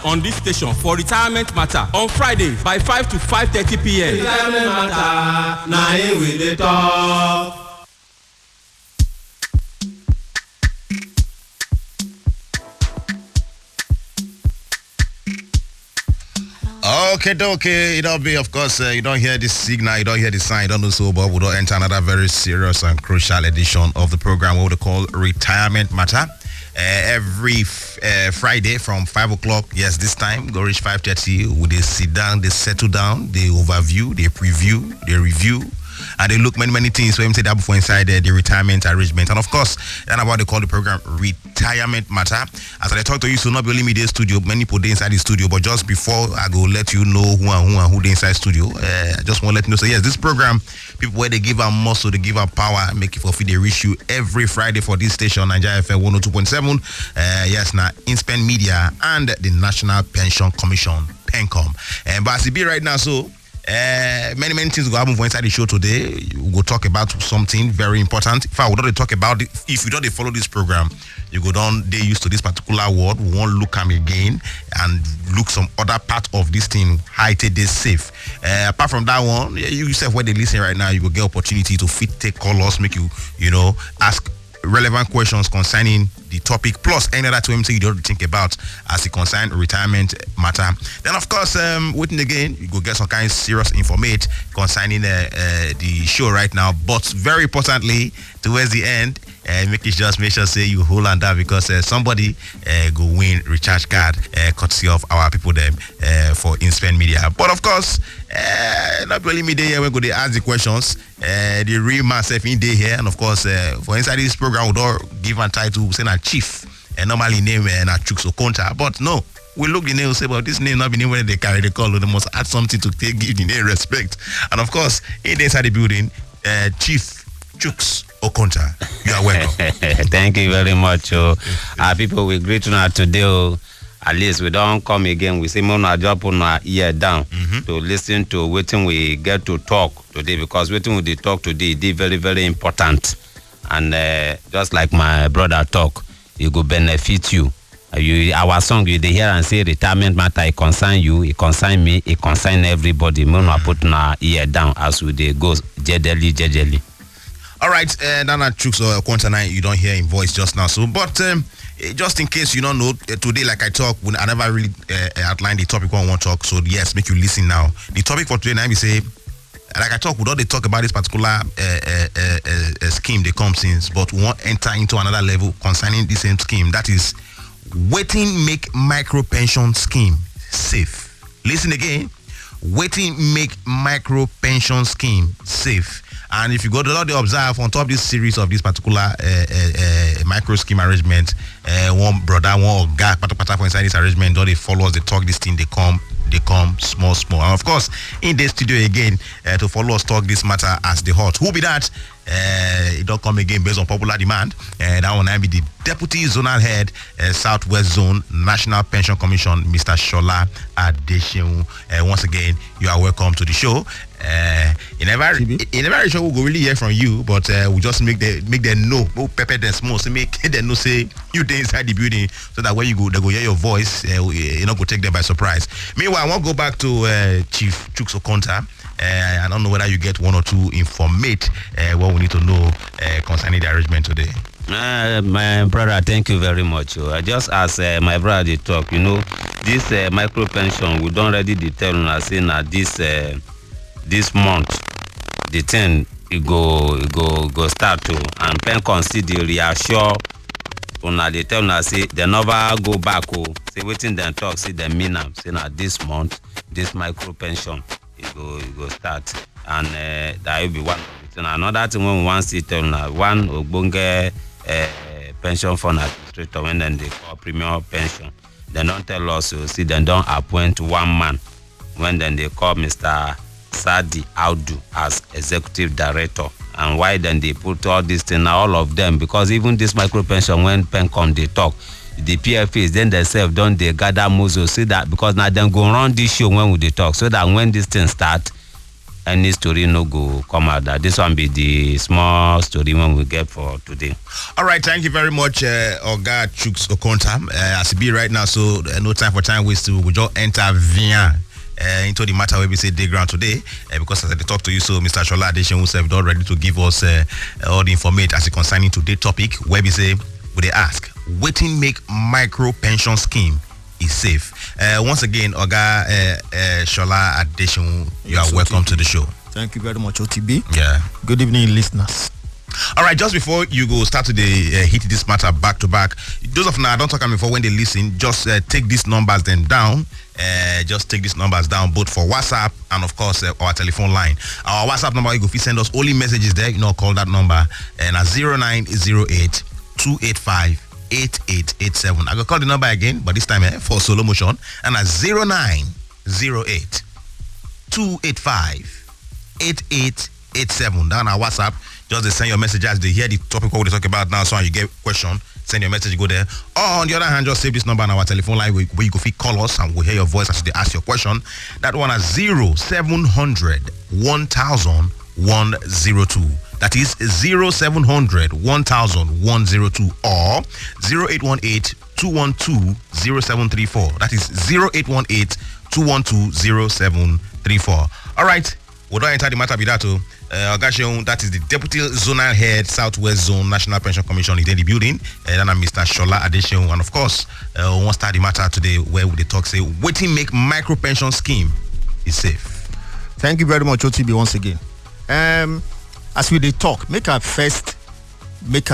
on this station for retirement matter on Fridays by 5 to 5:30 p.m. Retirement matter, na here we dey talk. Okay, it'll be, of course, you don't hear the signal, you don't hear the sign, you don't know so, but we don't enter another very serious and crucial edition of the program, what we call Retirement Matter. Every Friday from 5 o'clock, yes, this time, go reach 5:30, they sit down, they settle down, they overview, they preview, they review, and they look many things. So I'm saying that before inside the retirement arrangement, and of course, that's about they call the program Retirement Matter. As I talk to you, so not only me the studio, many people they inside the studio, but just before I go let you know who they inside studio, I just want to let you know. So yes, this program, people where they give our muscle, they give our power, make it for free. They reach you every Friday for this station, Nigeria FM 102.7. Yes, now PensionNigeria and the National Pension Commission, PenCom. But as it be right now, so. Many things go happen for inside the show today. We'll talk about something very important. If I would not talk about it, if you don't follow this program, you go down, they used to this particular word. We won't look at me again and look some other part of this thing, how it is safe. Apart from that one, you yourself where they listen right now, you will get opportunity to take callers, make you ask relevant questions concerning the topic, plus any other thing you don't think about as it concerns retirement matter. Then of course, waiting again, you go get some kind of serious information concerning the show right now. But very importantly, towards the end, make sure say you hold on that, because somebody go win recharge card courtesy of our people them for PensionNigeria. But of course, not only me there, we go to ask the questions. The real myself in day here, and of course, for inside this program, we don't give a title saying a chief, and normally name and a Chooks Okonta, but no. We look the name and say, well, this name not be name when they carry the call, they must add something to give the name respect. And of course, inside the building, Chief Chooks Okonta, you are welcome. Thank you very much. People, we greet you today. At least we don't come again. We say, "Mona, drop on our ear down to listen to what we get to talk today, because what we talk today is very, very important. And just like my brother talk, it will benefit you. Our song, you hear and say retirement matter, it concern you, it concern me, it concern everybody. Mona put our ear down as we go jejely. All right, Nana Chooks or Okonta, you don't hear in voice just now. So, but just in case you don't know, today, like I talk, I never really outlined the topic I want to talk. So yes, make you listen now. The topic for today, now we say, like I talk, we don't talk about this particular scheme they come since, but we want to enter into another level concerning the same scheme. That is, waiting make micro pension scheme safe. Listen again. Waiting make micro pension scheme safe. And if you go to the observe on top of this series of this particular micro scheme arrangement, one brother, one guy, pata for inside this arrangement, they follow us, they talk this thing, they come small. And of course, in the studio again, to follow us talk this matter as the hot. Who be that? It don't come again based on popular demand. That one I be the Deputy Zonal Head, Southwest Zone, National Pension Commission, Mr. Shola Adeseun. Once again, you are welcome to the show. In every show, we'll go really hear from you, but we just make them know, we'll pepper them small, so make them know, say you there inside the building, so that when you go, they go hear your voice, you know, go take them by surprise. Meanwhile, I want to go back to Chief Chooks Okonta. I don't know whether you get one or two informate what we need to know concerning the arrangement today. My brother, thank you very much. I just ask my brother to talk. You know, this micro pension, we don't already detail on us saying that this month, the 10 it go start to, and PenCom see the reassure on they tell us say they never go back. Say waiting them talk, say they mean them. Say now this month, this micro pension it go start, and that will be one of it. And another thing when we want to tell now, one Ogbonge pension fund administrator, when then they call premium pension, they don't tell us. See, they don't appoint one man. When then they call Mr. Sadi Audu as executive director, and why then they put all these things, all of them, because even this micro pension, when PenCom they talk, the PFAs then themselves don't they gather muzzle, see that, because now them go around this show when we they talk, so that when this thing start, any story no go come out. That this one be the small story one we get for today. All right, thank you very much, Oga Chuks Okonta. As it be right now, so no time for time waste. We just enter via into the matter where we say day ground today, because as I talk to you, so Mr. Shola Adeseun himself all ready to give us all the information as it concerning today's topic, where we say, would they ask, waiting make micro pension scheme is safe. Once again, Oga Shola Adeseun, you are welcome to the show. Thank you very much, OTB. Yeah. Good evening, listeners. All right, just before you go start to hit this matter back to back, those of now I don't talk before when they listen, just take these numbers then down. Just take these numbers down, both for WhatsApp and of course our telephone line. Our WhatsApp number, you go send us only messages there. Call that number and at 0908 285 8887. I go call the number again, but this time for solo motion, and at 0908 285 8887. Down our WhatsApp. Just send your message as they hear the topic what we talk about now. So when you get question, send your message, go there. Or on the other hand, just save this number on our telephone line where you go call us and we'll hear your voice as they ask your question. That one is 0700 1000 102. That is 0700 1000 102 or 0818 212 0734. That is 0818 212 0734. All right, we don't enter the matter with that too. Adeseun, that is the Deputy Zonal Head, Southwest Zone National Pension Commission, is in the building. And I'm Mr. Shola Adeseun. And of course, we'll start the matter today where we talk, say, waiting make micro pension scheme is safe. Thank you very much, OTB, once again. As we talk, make our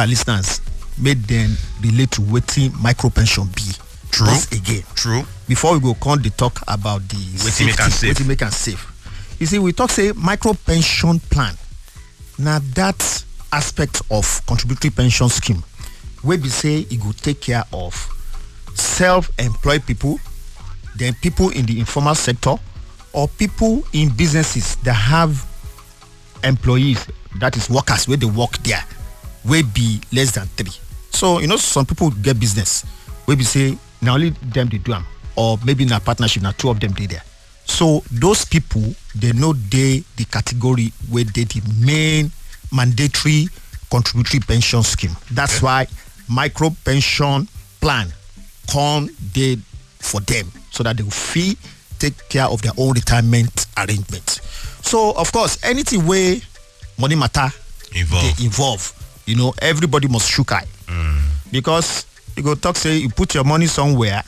listeners, make them relate to waiting micro pension be. True. Once again. True. Before we go on, they talk about the waiting make and safe. Waiting make and safe. You see, we talk, say, micro pension plan. Now, that aspect of contributory pension scheme, where we say it will take care of self-employed people, then people in the informal sector, or people in businesses that have employees, that is workers, where they work there, will be less than 3. So, some people get business, where we say, now only them they do them, or maybe in a partnership, now 2 of them they there. So those people, they know the category where they the main mandatory contributory pension scheme. That's why micro pension plan come there for them so that they will take care of their own retirement arrangements. So of course, anything where money matter involve, everybody must shook eye. Because you go talk, say you put your money somewhere.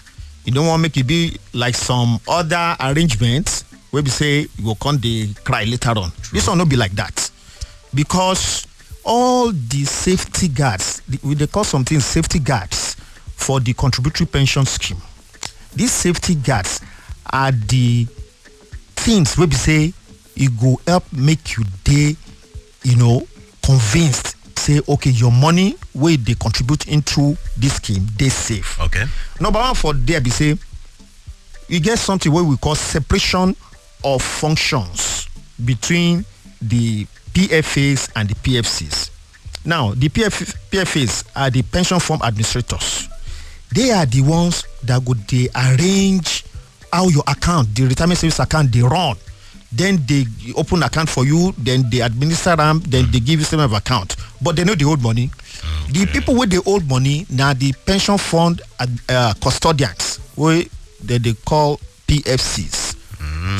You don't want to make it be like some other arrangements where we say you will come they cry later on. True. This one not be like that. Because all the safety guards, they call something safety guards for the contributory pension scheme. These safety guards are the things where we say it go help make you convinced. Say, okay, your money where they contribute into this scheme, they safe. Okay. Number one for there, we say, you get something where we call separation of functions between the PFAs and the PFCs. Now, the PFAs are the pension fund administrators. They are the ones that go they arrange how your account, the retirement service account, they run. Then they open account for you, then they administer them, then they give you some of account. But they know they hold money. Okay. The people with the old money, now the pension fund custodians, where they call PFCs.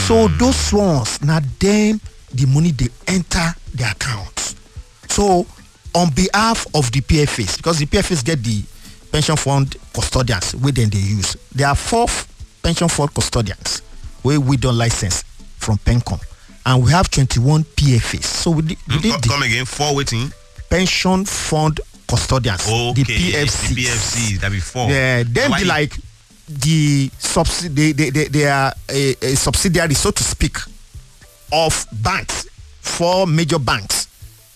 So those ones, now them, the money, they enter the account. So on behalf of the PFAs, because the PFAs get the pension fund custodians, where then they use. There are 4 pension fund custodians, where we don't license from PenCom, and we have 21 PFAs. So we did come again, 4 waiting pension fund custodians. Okay, the PFCs. The PFCs that be 4. Yeah, them be like the they are a subsidiary, so to speak, of banks, 4 major banks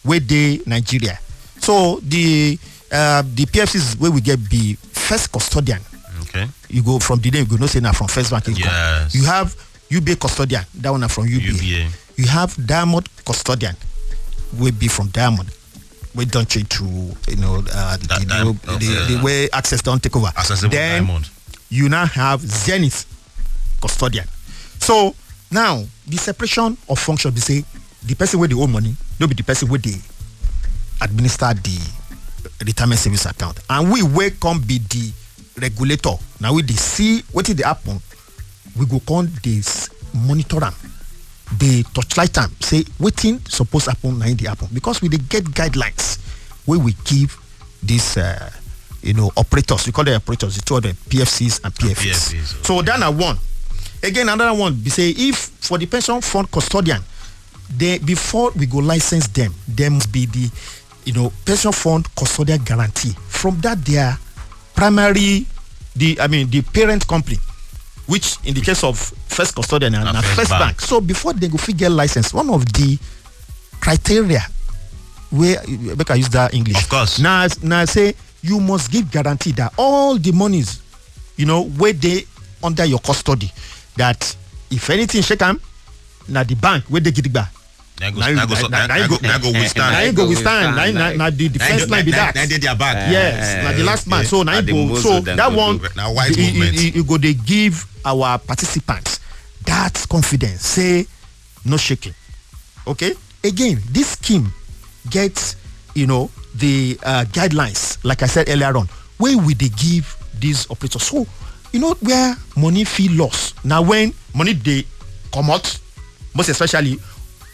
where they Nigeria. So the PFCs where we get the first custodian. Okay. You go from the day you go no say now from First Bank. Yes. You have UBA custodian, that one from UBA. You have Diamond custodian, will be from Diamond. We don't change to the way access don't take over. Accessible then Diamond. You now have Zenith custodian. So now the separation of function, we say the person with the own money, no be the person with the administer the retirement savings account. And we will come be the regulator. Now we see what they happen. We go come this monitor them. They touchlight them. Say waiting supposed to happen now in the happen. Because we they get guidelines where we give these operators. We call them operators, the two of them, PFCs and PFs. PFCs, So then I one. Again, another one be say if for the pension fund custodian, they before we go license them must be the pension fund custodian guarantee. From that their primary the parent company, which in the case of first custodian and first bank. So before they go figure license, one of the criteria where I use that English. Of course. Now say you must give guarantee that all the monies, where they under your custody, that if anything shake them, now the bank where they get it back. Now go withstand. Now the first line be that. Now they are back. Yes, now the last man. So now go. So that one, now white movement. You go. They give our participants that confidence. Say no shaking. Okay. Again, this scheme gets the guidelines. Like I said earlier on, where will they give these operators? So where money fee loss. Now when money they come out, most especially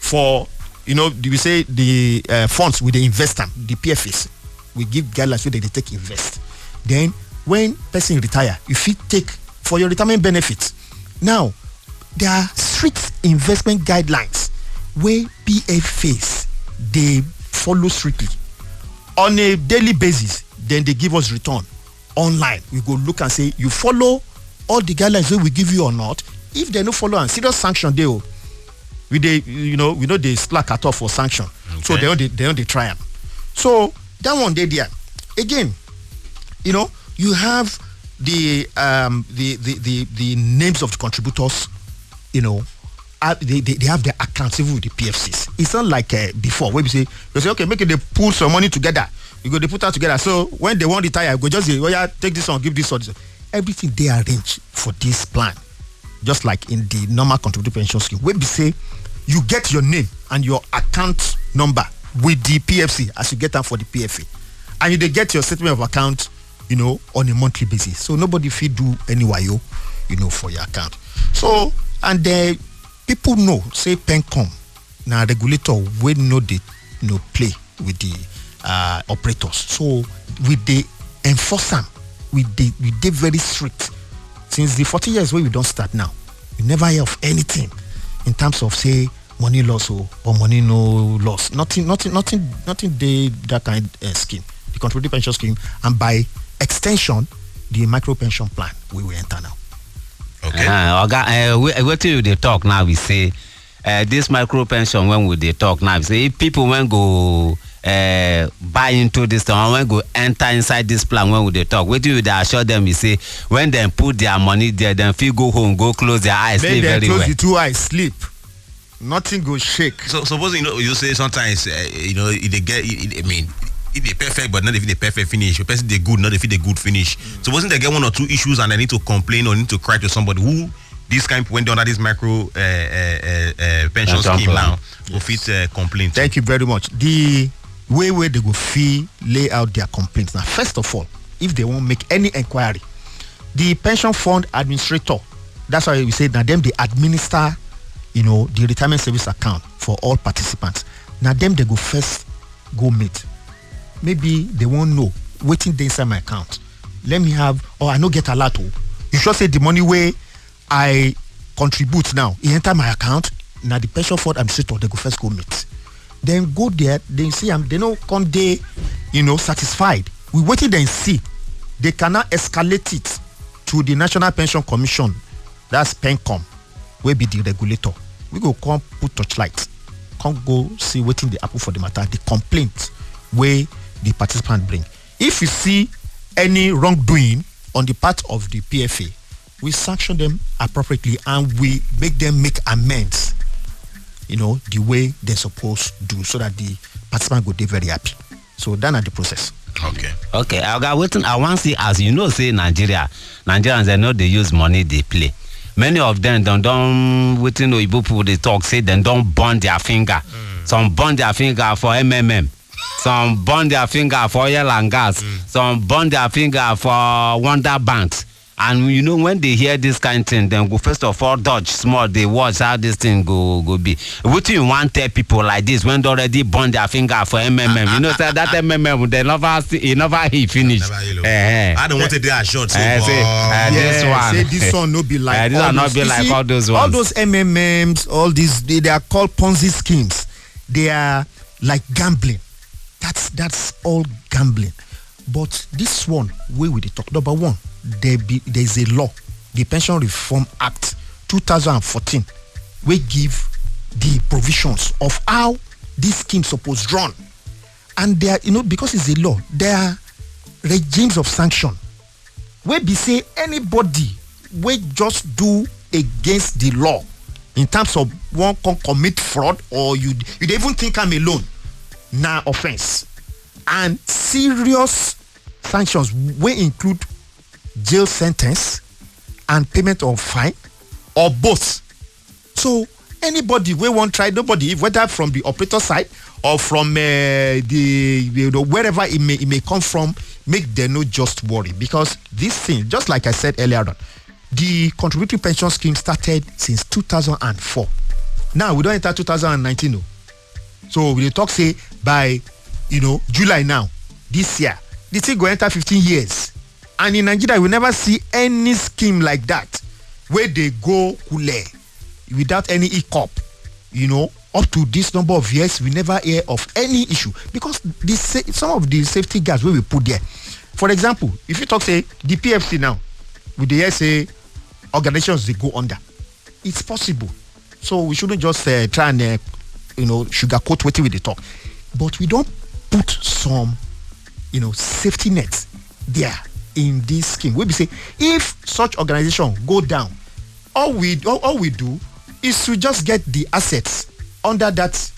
for we say the funds with the investor, the PFS, we give guidelines where they take invest. Then when person retire, if you take for your retirement benefits. Now there are strict investment guidelines where PFS they follow strictly on a daily basis. Then they give us return online. We go look and say you follow all the guidelines that we give you or not. If they no follow and serious sanction they we they slack at all for sanction. Okay. So they don't try them. So that one they there again. You have the names of the contributors. They have their accounts even with the PFCs. It's not like before where we say okay, make it they pull some money together. You go they put that together. So when they want to retire, go just say, take this one, give this one. Everything they arrange for this plan. Just like in the normal contributory pension scheme, where we say you get your name and your account number with the PFC as you get them for the PFA, and they get your statement of account, on a monthly basis. So nobody feed do any wayo, for your account. So and people know say PenCom now regulator will know they play with the operators. So with the enforce them, we they very strict. Since the 40 years where we don't start now, we never hear of anything in terms of say money loss or money no loss. Nothing they that kind scheme, the contributory pension scheme, and by extension, the micro pension plan we will enter now. Okay. What till they talk now? We say this micro pension when we they talk now. We say if people when go buy into this thing, when go enter inside this plan when we they talk, what do they assure them? We say when they put their money there, then feel go home, go close their eyes, then sleep very close well. The two eyes, sleep. Nothing go shake. So suppose you say sometimes if they get if they perfect but not if they perfect finish. The person they good, not if they good finish. So wasn't they get one or two issues and they need to complain or need to cry to somebody who this kind went under this micro pension scheme now will fit complain. Thank you very much. The way they go fee lay out their complaints. Now, first of all, if they won't make any inquiry, the pension fund administrator, that's why we say now them they administer, the retirement service account for all participants. Now them they go first go meet. Maybe they won't know waiting there inside my account. Let me have, or I no get a lot. You should say the money where I contribute now, it enter my account. Now the pension fund administrator they go first go meet. Then go there, they see they no come there, satisfied. We waited and see. They cannot escalate it to the National Pension Commission. That's PenCom, where be the regulator. We go come put touchlight. Come go see waiting the apple for the matter, the complaint where the participant bring. If you see any wrongdoing on the part of the PFA, we sanction them appropriately and we make them make amends, the way they're supposed to do, so that the participant go be very happy. So that's the process. Okay. I want to see, as say Nigerians they know they use money they play. many of them don't within Oyibo people they talk say they don't burn their finger. Some burn their finger for MMM. Some burn their finger for oil and gas. Some burn their finger for Wonder Banks. And you know, when they hear this kind of thing, then go first of all dodge small, they watch how this thing go be. What you want tell people like this when they already burn their finger for MMM? You know, say that MMM they never finish. I don't want to do a short. This one. Say this one no be like this one not be like all those ones. All those MMMs, all these they are called Ponzi schemes. They are like gambling. That's all gambling. But this one, we will talk. Number one, there is a law, the Pension Reform Act 2014, we give the provisions of how this scheme supposed run. And there, because it's a law, there are regimes of sanction. Where be say anybody we just do against the law in terms of one can commit fraud or you even think I'm alone. Now offense. And serious sanctions will include jail sentence and payment of fine or both. So anybody we won't try, nobody, whether from the operator side or from wherever it may come from, make them no just worry, because this thing, just like I said earlier on, the contributory pension scheme started since 2004. Now we don't enter 2019. No. So we talk say by July now, this year, the thing go enter 15 years. And in Nigeria, we never see any scheme like that where they go kule without any hiccup. Up to this number of years, we never hear of any issue because some of the safety guards we put there. For example, if you talk say the PFC now, with the SA organizations they go under, it's possible. So we shouldn't just try and sugarcoat what we they talk, but we don't put some safety nets there in this scheme. We be say if such organization go down, all we do is to just get the assets under that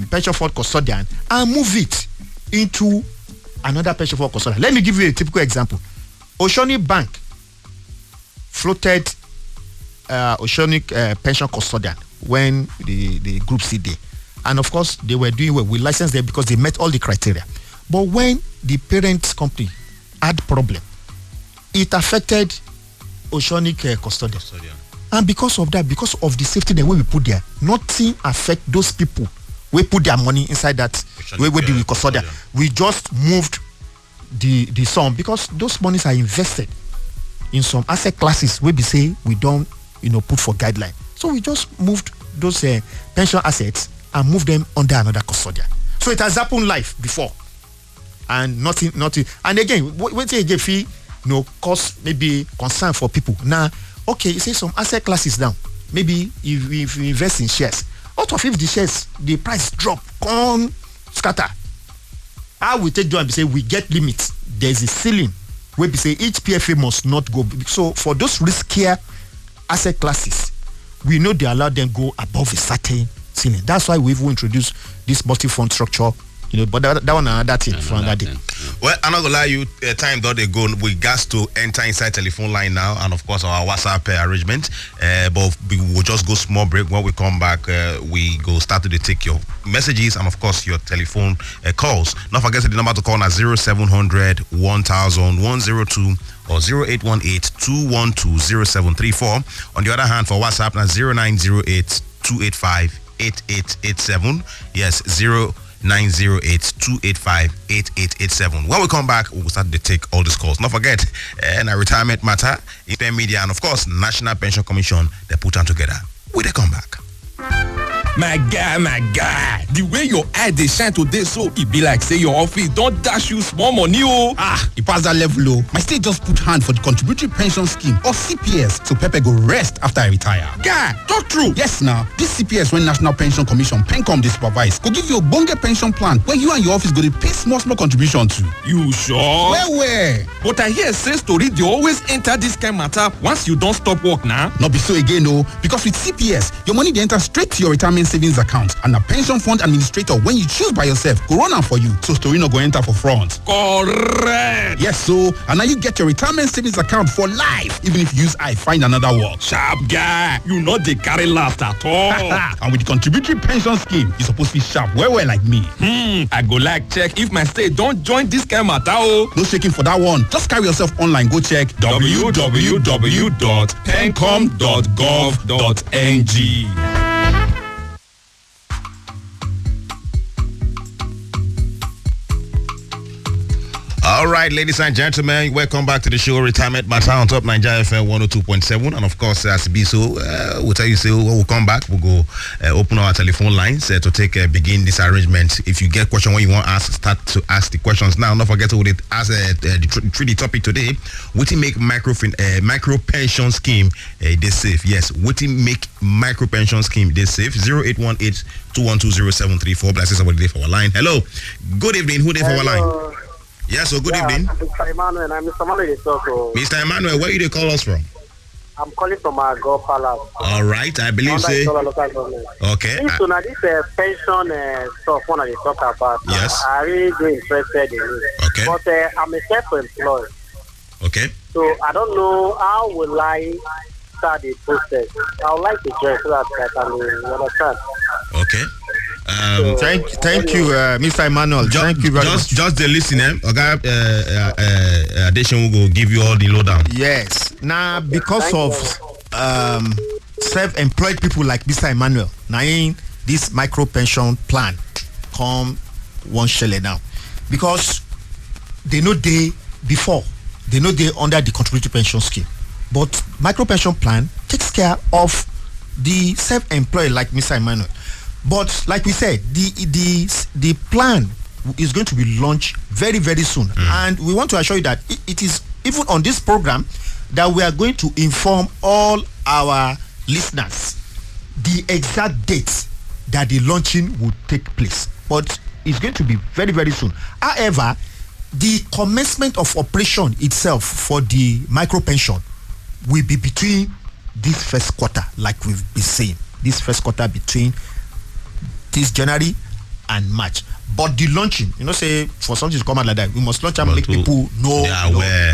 pension fund custodian and move it into another pension fund custodian. Let me give you a typical example. Oceanic Bank floated Oceanic pension custodian when the group C day, and of course they were doing well. We licensed them because they met all the criteria. But when the parent company had problem, it affected Oceanic custodian. And because of that, because of the safety net we put there, nothing affect those people. We put their money inside that we do custodian. We just moved the sum because those monies are invested in some asset classes we be say we don't put for guideline. So we just moved those pension assets and moved them under another custodian. So it has happened live before. And nothing. And again, when they get fee, cause maybe concern for people. Now, okay, you say some asset classes down. Maybe if you invest in shares, out of if the shares, the price drop, come scatter. How we take and say we get limits. There's a ceiling where we say each PFA must not go. So for those riskier asset classes, we know they allow them go above a certain ceiling. That's why we've introduced this multi-fund structure. But that one another thing for another day. Well, I'm not gonna lie you, time that they go, we got to enter inside telephone line now, and of course our WhatsApp arrangement. But we will just go small break. When we come back, we go start to take your messages and of course your telephone calls. Don't forget the number to call now 0700 1000 102 or 0818-212-0734. On the other hand, for WhatsApp now 0908-285-8887. Yes, 0908-285-8887. When we come back, we'll start to take all these calls. Don't forget, a retirement matter, Pen Media, and of course, National Pension Commission, they put them together. We they come back. My guy, the way your eye they shine today, so it be like say your office don't dash you small money, oh. It pass that level, oh. My state just put hand for the contributory pension scheme or CPS, so Pepe go rest after I retire. Guy, talk true. Yes, now this CPS when National Pension Commission PenCom they supervise go give you a bonge pension plan where you and your office go to pay small contribution to. You sure? Where? But I hear say story they always enter this kind matter once you don't stop work now. Not be so again, no. Because with CPS, your money they enter straight to your retirement retirement savings account and a pension fund administrator when you choose by yourself go run am for you, so story no go enter for front. Correct. Yes, so and now you get your retirement savings account for life, even if you use I find another work. Sharp guy, you not dey carry last at all. And with the contributory pension scheme, you supposed to be sharp well like me. I go like check if my state don't join this kind matter oh. No shaking for that one. Just carry yourself online. Go check www.pencom.gov.ng. All right, ladies and gentlemen, welcome back to the show, Retirement Matter on Top Nigeria FM 102.7. And of course, as be so, we'll tell you, so we'll come back. We'll go open our telephone lines to take begin this arrangement. If you get question when you want to ask, start to ask the questions now. Don't forget to ask the topic today. What make micro pension scheme this safe? Yes, what make micro pension scheme this safe? 0818-212-0734. Bless somebody for our line. Hello, good evening. Who there for our line? Yes, so good evening. Mr. Emmanuel, I'm Mr. Emmanuel. Mr. Emmanuel, where you they call us from? I'm calling from our God Palace. All right, I believe say. Okay. So now this pension stuff one they talk about. Yes. I really do interested in it. Okay. But I'm a self-employed. Okay. So I don't know how will I start the process. I would like to join so that I can understand. Okay. Thank you, Mr. Emmanuel. Thank you very much. Just the listener. Okay, Adeseun will go give you all the lowdown. Yes. Now, because of self-employed people like Mr. Emmanuel, now in this micro pension plan come one Shola now, because they know they under the contributory pension scheme, but micro pension plan takes care of the self-employed like Mr. Emmanuel. But like we said, the plan is going to be launched very, very soon. And we want to assure you that it is even on this program that we are going to inform all our listeners the exact dates that the launching will take place. But it's going to be very, very soon. However, the commencement of operation itself for the micro pension will be between this first quarter, like we've been saying, this first quarter between this January and March. But the launching, say for something to come out like that, we must launch and make people know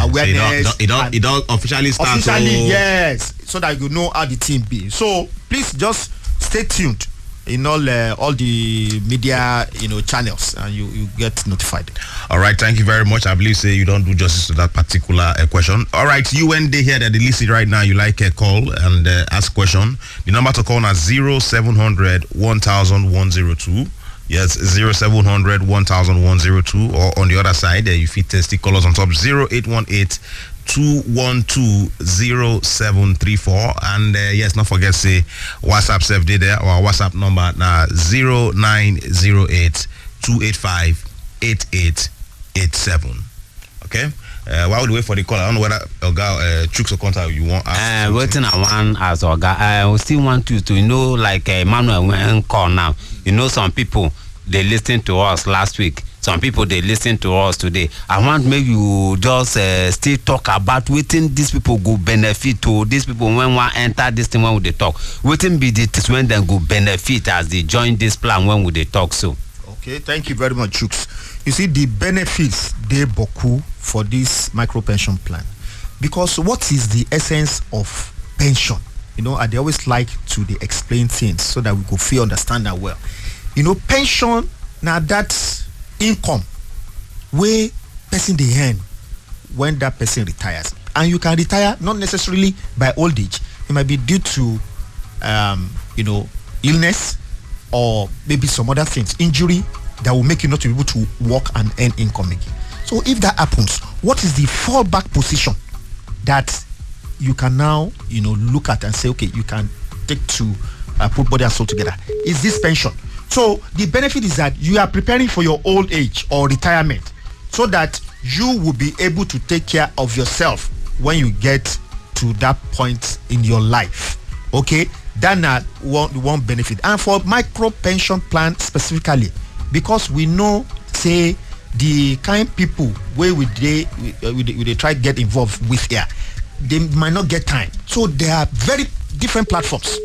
awareness. So it don't officially start. Yes, so that you know how the team be. So please just stay tuned in all the media channels, and you get notified. All right, thank you very much. I believe you don't do justice to that particular question. All right, you when they hear that they listen right now, you like a call and ask question. The number to call is 0700 1102. Yes, 0700 1102, or on the other side, you fit testy callers on top 0818 2120734. And yes, not forget say WhatsApp self did there, our WhatsApp number now 0908 285 8887. Okay. While we wait for the call, I don't know whether Oga Chooks or contact you want ask. Waiting I want as Oga. I still want you to know, like Emmanuel when call now. Some people they listened to us last week. Some people they listen to us today. I want maybe you just still talk about waiting these people go benefit to these people when one enter this thing when they talk. Waiting be this when they go benefit as they join this plan when they talk so. Okay, thank you very much, Chooks. You see, the benefits they boku for this micro pension plan, because what is the essence of pension? I they always like to explain things so that we go feel understand that well. Pension now that's income where person they earn when that person retires, and you can retire not necessarily by old age. It might be due to illness, or maybe some other things, injury that will make you not to be able to work and earn income again. So if that happens, what is the fallback position that you can now look at and say, okay, you can take to put body and soul together? Is this pension? So the benefit is that you are preparing for your old age or retirement, so that you will be able to take care of yourself when you get to that point in your life. Okay, that's one benefit. And for micro pension plan specifically, because we know say the kind people where they try to get involved with here, they might not get time. So there are very different platforms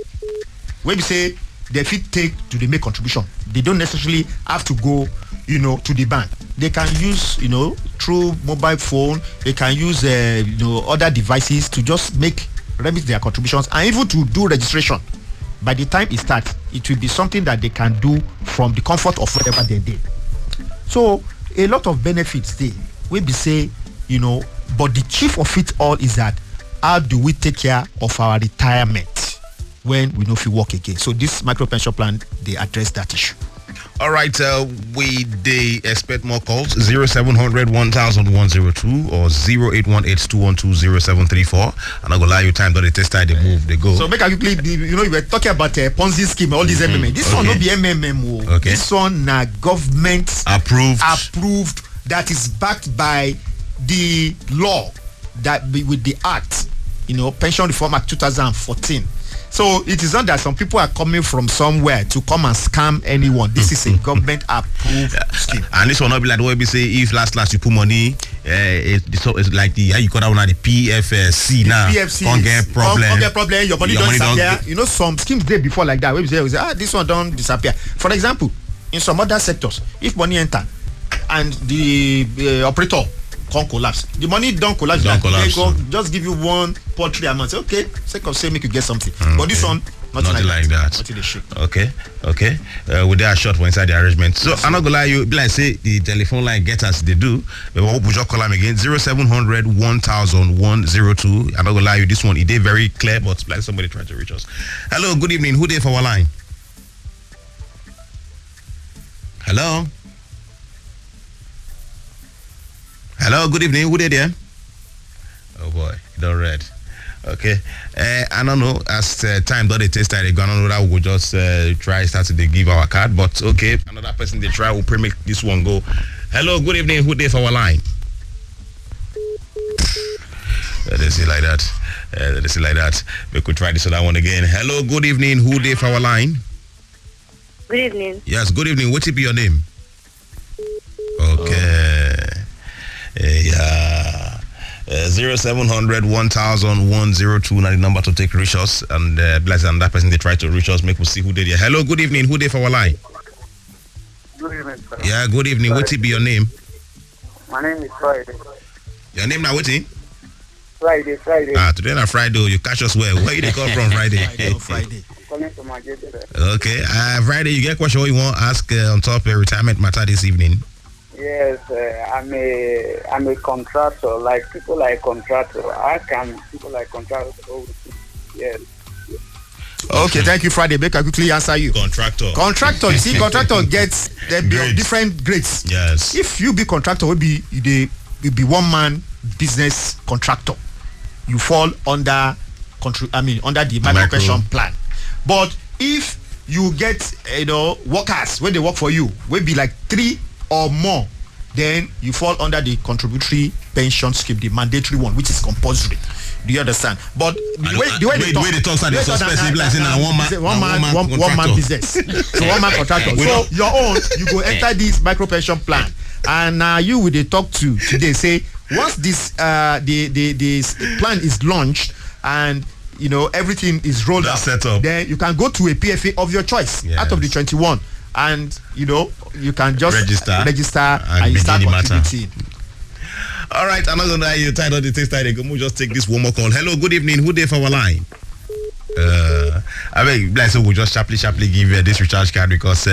where we say they fit take to the make contribution. They don't necessarily have to go, to the bank. They can use, through mobile phone. They can use, other devices to just remit their contributions and even to do registration. By the time it starts, it will be something that they can do from the comfort of whatever they did. So a lot of benefits there. We be say, but the chief of it all is that how do we take care of our retirement when we know if we work again? So this micro pension plan, they address that issue. All right, they expect more calls. 0700 1102 or 0818-212-0734. I'm not gonna lie, you time that they test time, they move, they go. So make a quickly, you were talking about Ponzi scheme, all these MMM. This one not be MMM. Okay. This one na government approved that is backed by the law that with the act, Pension Reform Act 2014. So it is not that some people are coming from somewhere to come and scam anyone. This is a government approved scheme. And this will not be like the way we say if last you put money, it's like the you call that one the PFC now. PFC can't get problem. Your money don't disappear. Some schemes did before like that. We say this one don't disappear. For example, in some other sectors, if money enter and the operator can't collapse, the money don't collapse. They go just give you one paltry amount. Say, okay, sake of say make you get something. But this one, nothing like that. Nothing they shake. Okay. With their short for inside the arrangement. So I'm not gonna lie, you be like say the telephone line get us they do. But we hope we just call them again 0700 1102. I'm not gonna lie you, this one it is very clear, but like somebody trying to reach us. Hello, good evening. Who there for our line? Hello, good evening. Who there? Oh boy, you don't read. Okay, I don't know. As time that they test that they gonna know that we'll just try start to give our card. But okay, another person they try will make this one go. Hello, good evening. Who there for our line? They say like that. We could try this other one again. Hello, good evening. Who there for our line? Good evening. Yes, good evening. What will be your name? Okay. 0700 1102 na the number to take reach us, and bless and that person they try to reach us, make we see who they are. Hello, good evening. Who they for our line? Good evening, sir. Yeah, good evening. What will be your name? My name is Friday. Your name now, waiting? Friday. Today na Friday. You catch us where? Where you they come from Friday? Friday. Calling from Adeseun. Okay. Friday, you get question what you want to ask on top of retirement matter this evening? Yes, I'm a contractor. Like people like contractor. How can people like contractor? Yes. Okay, thank you, Friday. Make I quickly answer you. Contractor. You see, contractor gets different grades. Yes. If you be contractor, will be one man business contractor. You fall under under the micro pension plan. But if you get workers when they work for you, will be like 3 or more, then you fall under the contributory pension scheme, the mandatory one, which is compulsory. Do you understand? But the way they talk, one man business, so one man contractor. So your own, you go enter this micro pension plan, and you will they talk to today say once this the plan is launched and everything is rolled out, set up, then you can go to a PFA of your choice out of the 21, and you can just register and you start contributing. All right, I'm not gonna lie, you tired of the text. We'll just take this one more call. Hello, good evening. Who there for our line? I mean, so we'll just sharply give you this recharge card because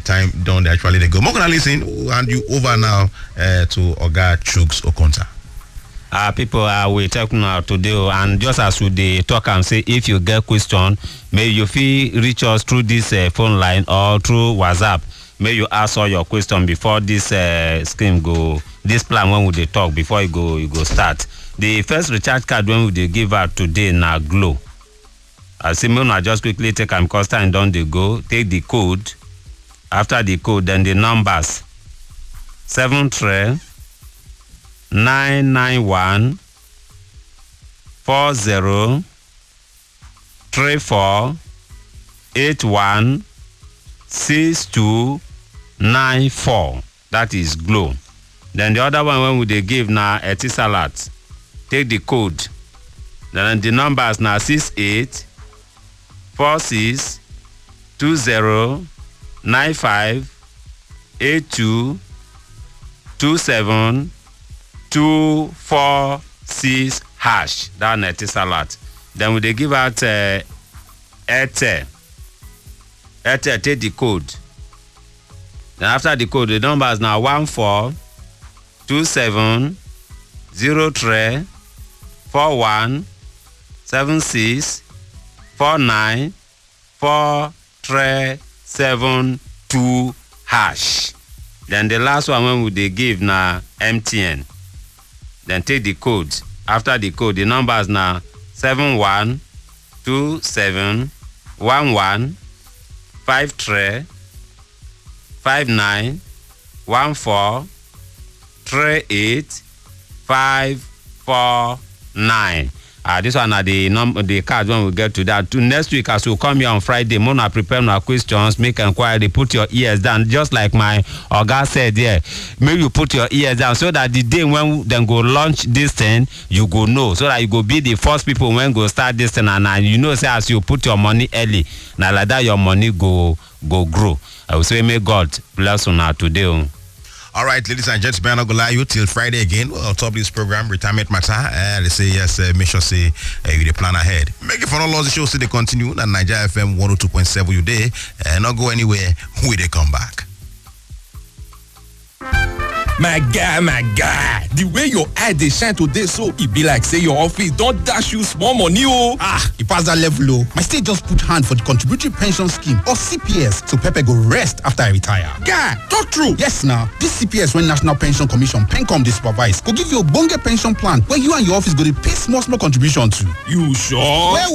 time don't actually they go. More gonna listen and you over now to Oga Chuks Okonta. People we talking now today, and just as we talk and say, if you get question, may you feel reach us through this phone line or through WhatsApp. May you ask all your question before this scheme go. This plan when we they talk before you go start. The first recharge card when we they give out today na Glow. I say I just quickly take and because time down they go. Take the code. After the code, then the numbers 73991 40 34 81 6294. That is Glow. Then the other one when we they give now Etisalat. Take the code. Then the numbers now 68 46 2095822724 hash. That net is a lot. Then we they give out Airtel. Airtel take the code. Then after the code, the number is now 14034176494372 hash. Then the last one when we they give now MTN. Then take the code. After the code, the number is now 71271153385449. This one are the card when we get to that. Next week, as we come here on Friday, Mona prepare my questions, make inquiry, put your ears down, just like my Oga said there. Maybe you put your ears down so that the day when then go launch this thing, you go know. So that you go be the first people when go start this thing, and you know, say as you put your money early, now like that your money go grow. I will say, may God bless you today. All right, ladies and gentlemen, I'm not gonna lie you till Friday again. We'll top this program, Retirement Matter. They say yes, make sure say you the plan ahead. Make it for all the shows, so they continue. And Nigeria FM 102.7 you day, and not go anywhere. We they come back. My guy, the way your eye dey shine today so it be like say your office don't dash you small money oh. You pass that level oh. My state just put hand for the contributory pension scheme or CPS so Pepe go rest after I retire. Guy, talk true. Yes now, this CPS when National Pension Commission PenCom dey supervise go give you a bonge pension plan where you and your office go dey pay small contribution to. You sure?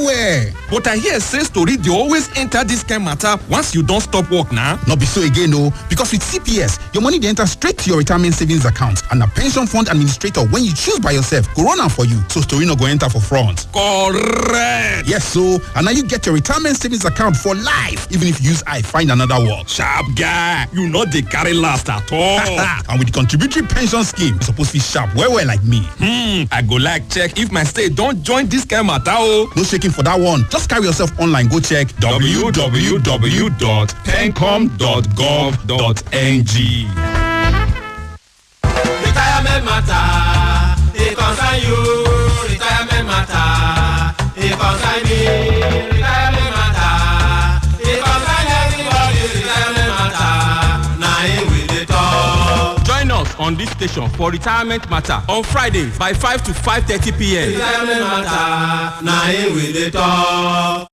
Where? But I hear say story dey always enter this kind matter once you don't stop work now. Not be so again oh, because with CPS, your money dey enter straight to your retirement savings account and a pension fund administrator when you choose by yourself go run am for you so story no go enter for front. Correct. Yes so, and now you get your retirement savings account for life even if you use I find another work. Sharp guy, you know they carry last at all. And with the contributory pension scheme, you supposed to be sharp well like me. I go like check if my state don't join this kind matter oh. No shaking for that one. Just carry yourself online, go check www.pencom.gov.ng. Retirement matter, it concern you. Retirement matter, it concern me. Retirement matter, it concern everybody. Retirement matter, now we dey talk. Join us on this station for Retirement Matter on Fridays by 5 to 5:30 p.m. Retirement matter, now we dey talk.